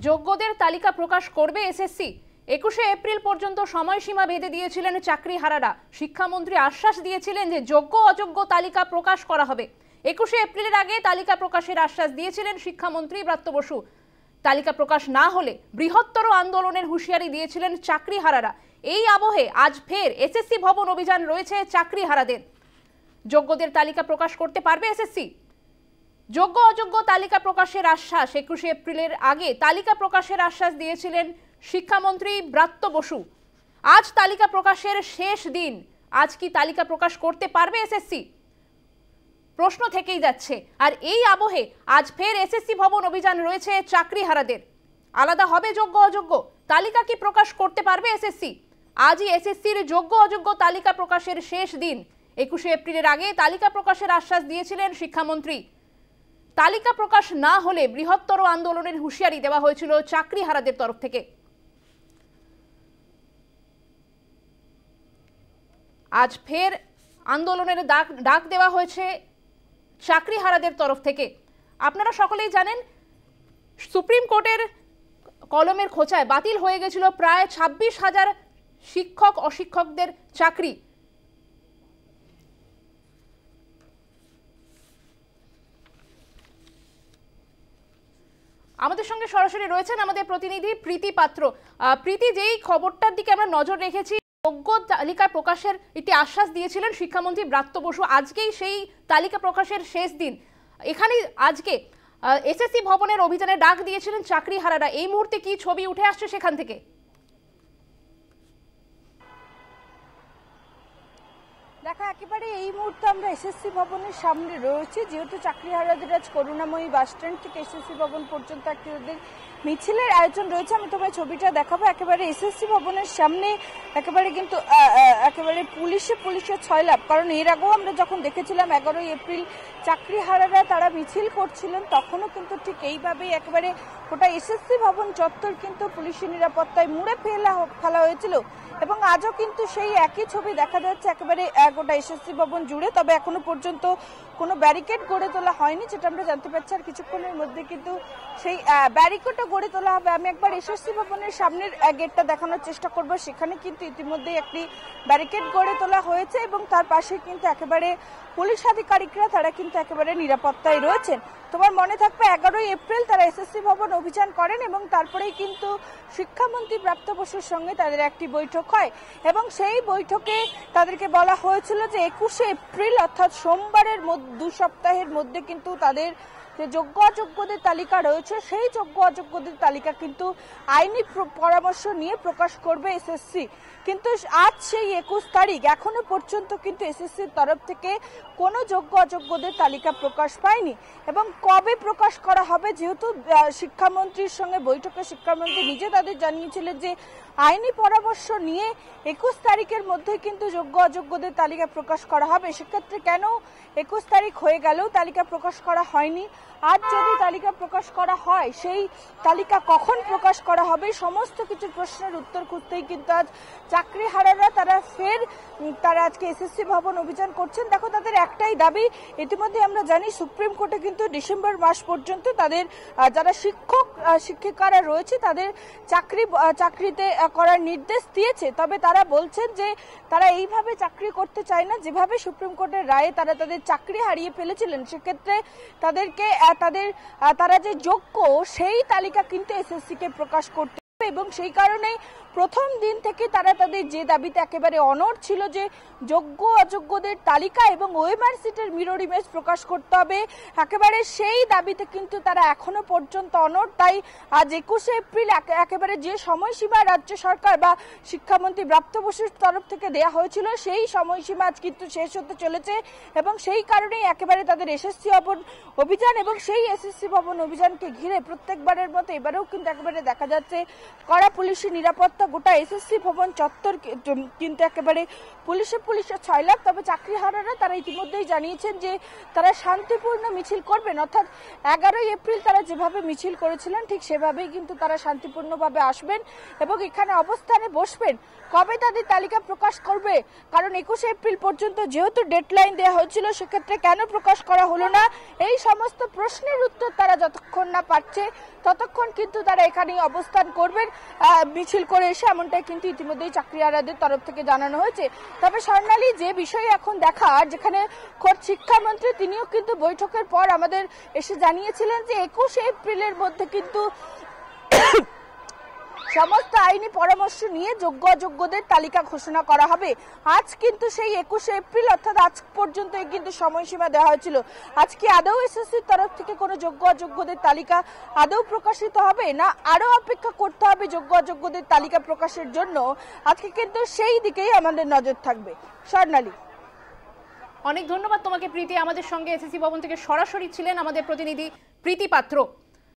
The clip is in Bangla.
যোগ্যদের তালিকা প্রকাশ করবে এসএসসি। 21শে এপ্রিল পর্যন্ত সময়সীমা বেঁধে দিয়েছিলেন চাকরিহারারা। শিক্ষামন্ত্রী আশ্বাস দিয়েছিলেন যে যোগ্য অযোগ্য তালিকা প্রকাশ করা হবে। 21শে এপ্রিলের আগে তালিকা প্রকাশের আশ্বাস দিয়েছিলেন শিক্ষামন্ত্রী ব্রাত্য বসু। তালিকা প্রকাশ না হলে বৃহত্তর আন্দোলনের হুঁশিয়ারি দিয়েছিলেন চাকরিহারারা। এই আবহে আজ ফের এসএসসি ভবন অভিযান রয়েছে চাকরিহারাদের। যোগ্যদের তালিকা প্রকাশ করতে পারবে এসএসসি। যোগ্য অযোগ্য তালিকা প্রকাশের আশ্বাস 21শে এপ্রিলের আগে তালিকা প্রকাশের আশ্বাস দিয়েছিলেন শিক্ষামন্ত্রী ব্রাত্য বসু। আজ তালিকা প্রকাশের শেষ দিন। আজ কি তালিকা প্রকাশ করতে পারবে এসএসসি? প্রশ্ন থেকেই যাচ্ছে। আর এই আবহে আজ ফের এসএসসি ভবন অভিযান রয়েছে চাকরিহারাদের। আলাদা হবে যোগ্য অযোগ্য তালিকা কি প্রকাশ করতে পারবে এসএসসি? আজই এসএসসির যোগ্য অযোগ্য তালিকা প্রকাশের শেষ দিন। 21শে এপ্রিলের আগে তালিকা প্রকাশের আশ্বাস দিয়েছিলেন শিক্ষামন্ত্রী। তালিকা প্রকাশ না হলে বৃহত্তর আন্দোলনের হুঁশিয়ারি দেওয়া হয়েছিল চাকরিহারাদের তরফ থেকে। আজ ফের আন্দোলনের ডাক দেওয়া হয়েছে চাকরিহারাদের তরফ থেকে। আপনারা সকলেই জানেন, সুপ্রিম কোর্টের কলমের খোঁচায় বাতিল হয়ে গেছিল প্রায় 26,000 শিক্ষক অশিক্ষকদের চাকরি। আমাদের সঙ্গে সরাসরি রয়েছেন আমাদের প্রতিনিধি প্রীতি পাত্র। প্রীতি, যেই খবরটার দিকে আমরা নজর রেখেছি, যোগ্য তালিকা প্রকাশের একটি আশ্বাস দিয়েছিলেন শিক্ষামন্ত্রী ব্রাত্য বসু। আজকেই সেই তালিকা প্রকাশের শেষ দিন। এখানে আজকে এসএসসি ভবনের অভিযানে ডাক দিয়েছিলেন চাকরিহারারা। এই মুহূর্তে কি ছবি উঠে আসছে সেখান থেকে? দেখা একেবারে এই মুহূর্তে আমরা এসএসসি ভবনের সামনে রয়েছে। যেহেতু চাকরিহারাদের আজ করুণাময়ী বাস স্ট্যান্ড থেকে এসএসসি ভবন পর্যন্ত একটি মিছিলের আয়োজন রয়েছে। আমি তোমায় ছবিটা দেখাবো। একেবারে এসএসসি ভবনের সামনে একেবারে কিন্তু একেবারে পুলিশে ছয়লাভ। কারণ এর আগেও আমরা যখন দেখেছিলাম 11ই এপ্রিল চাকরিহারারা তারা মিছিল করছিলেন, তখনও কিন্তু ঠিক এইভাবেই একেবারে গোটা এসএসসি ভবন চত্বর কিন্তু পুলিশের নিরাপত্তায় মুড়ে ফেলা হয়েছিল। এবং আজও কিন্তু সেই একই ছবি দেখা যাচ্ছে একেবারে গোটা এসএসসি ভবন জুড়ে। তবে এখনো পর্যন্ত কোনো ব্যারিকেড গড়ে তোলা হয়নি, যেটা আমরা জানতে পারছি। আর কিছুক্ষণের মধ্যে কিন্তু সেই ব্যারিকেডও গড়ে তোলা হবে। আমি একবার এসএসসি ভবনের সামনের গেটটা দেখানোর চেষ্টা করব। সেখানে কিন্তু ইতিমধ্যেই একটি ব্যারিকেড গড়ে তোলা হয়েছে এবং তার পাশে কিন্তু একেবারে পুলিশ আধিকারিকরা তারা কিন্তু একেবারে নিরাপত্তায় রয়েছেন। তোমার মনে থাকবে 11ই এপ্রিল তারা এসএসসি ভবন অভিযান করেন এবং তারপরেই কিন্তু শিক্ষামন্ত্রী ব্রাত্য বসুর সঙ্গে তাদের একটি বৈঠক হয় এবং সেই বৈঠকে তাদেরকে বলা হয়েছিল যে 21শে এপ্রিল অর্থাৎ সোমবারের 2 সপ্তাহের মধ্যে কিন্তু তাদের যে যোগ্য অযোগ্যদের তালিকা রয়েছে সেই যোগ্য অযোগ্যদের তালিকা কিন্তু আইনি পরামর্শ নিয়ে প্রকাশ করবে এসএসসি। কিন্তু আজ সেই 21 তারিখ, এখনো পর্যন্ত কিন্তু এসএসসির তরফ থেকে কোনো যোগ্য অযোগ্যদের তালিকা প্রকাশ পায়নি। এবং কবে প্রকাশ করা হবে, যেহেতু শিক্ষামন্ত্রীর সঙ্গে বৈঠকে শিক্ষামন্ত্রী নিজে তাদের জানিয়েছিলেন যে আইনি পরামর্শ নিয়ে 21 তারিখের মধ্যে কিন্তু যোগ্য অযোগ্যদের তালিকা প্রকাশ করা হবে। সেক্ষেত্রে কেন 21 তারিখ হয়ে গেলেও তালিকা প্রকাশ করা হয়নি? আজ যদি তালিকা প্রকাশ করা হয়, সেই তালিকা কখন প্রকাশ করা হবে, সমস্ত কিছু প্রশ্নের উত্তর খুঁজতেই কিন্তু আজ চাকরিহারারা তারা আজকে এসএসসি ভবন অভিযান করছেন। দেখো, তাদের একটাই দাবি। ইতিমধ্যে আমরা জানি সুপ্রিম কোর্টে কিন্তু ডিসেম্বর মাস পর্যন্ত তাদের যারা শিক্ষিকারা রয়েছে তাদের চাকরিতে করার নির্দেশ দিয়েছে। তবে তারা বলছেন যে তারা এইভাবে চাকরি করতে চায় না, যেভাবে সুপ্রিম কোর্টের রায়ে তারা তাদের চাকরি হারিয়ে ফেলেছিলেন। সেক্ষেত্রে তারা যে যোগ্য সেই তালিকা কিন্তু এসএসসি কে প্রকাশ করতে হবে এবং সেই কারণেই প্রথম দিন থেকে তারা তাদের যে দাবিতে একেবারে অনড় ছিল যে যোগ্য অযোগ্যদের তালিকা এবং ওএমআর সিটের মিরর ইমেজ প্রকাশ করতে হবে, একেবারে সেই দাবিতে কিন্তু তারা এখনো পর্যন্ত অনড়। তাই আজ 21শে এপ্রিল একেবারে যে সময়সীমা রাজ্য সরকার বা শিক্ষামন্ত্রী ব্রাত্য বসুর তরফ থেকে দেয়া হয়েছিল সেই সময়সীমা আজ কিন্তু শেষ হতে চলেছে এবং সেই কারণেই একেবারে তাদের এসএসসি ভবন অভিযান এবং সেই এসএসসি ভবন অভিযানকে ঘিরে প্রত্যেকবারের মতো এবারেও কিন্তু একেবারে দেখা যাচ্ছে কড়া পুলিশি নিরাপত্তা নিরাপত্তা গোটা এসএসসি ভবন চত্বর কিন্তু একেবারে পুলিশে ছয়লাভ। তবে চাকরিহারারা তারা ইতিমধ্যেই জানিয়েছেন যে তারা শান্তিপূর্ণ মিছিল করবেন, অর্থাৎ 11ই এপ্রিল তারা যেভাবে মিছিল করেছিলেন ঠিক সেভাবেই কিন্তু তারা শান্তিপূর্ণভাবে আসবেন এবং এখানে অবস্থানে বসবেন। কবে তাদের তালিকা প্রকাশ করবে, কারণ 21শে এপ্রিল পর্যন্ত যেহেতু ডেডলাইন দেওয়া হয়েছিল সেক্ষেত্রে কেন প্রকাশ করা হলো না, এই সমস্ত প্রশ্নের উত্তর তারা যতক্ষণ না পাচ্ছে ততক্ষণ কিন্তু তারা এখানেই অবস্থান করবেন মিছিল করে এসে, এমনটাই কিন্তু ইতিমধ্যেই চাকরিহারাদের তরফ থেকে জানানো হয়েছে। তবে স্বর্ণালী, যে বিষয়ে এখন দেখার, যেখানে খোদ শিক্ষামন্ত্রী তিনিও কিন্তু বৈঠকের পর আমাদের এসে জানিয়েছিলেন যে 21শে এপ্রিলের মধ্যে কিন্তু সমস্ত আইনি পরামর্শ নিয়ে যোগ্য অযোগ্যদের তালিকা ঘোষণা করা হবে। আজ কিন্তু সেই 21শে এপ্রিল অর্থাৎ আজ পর্যন্তই কিন্তু সময়সীমা দেওয়া হয়েছিল। আজকে আদৌ এসএসসির তরফ থেকে কোনো যোগ্য অযোগ্যদের তালিকা আদৌ প্রকাশিত হবে না আরো অপেক্ষা করতে হবে যোগ্য অযোগ্যদের তালিকা প্রকাশের জন্য? আজকে কিন্তু সেই দিকেই আমাদের নজর থাকবে। স্বর্ণালী, অনেক ধন্যবাদ তোমাকে প্রীতি। আমাদের সঙ্গে এসএসসি ভবন থেকে সরাসরি ছিলেন আমাদের প্রতিনিধি প্রীতি পাত্র।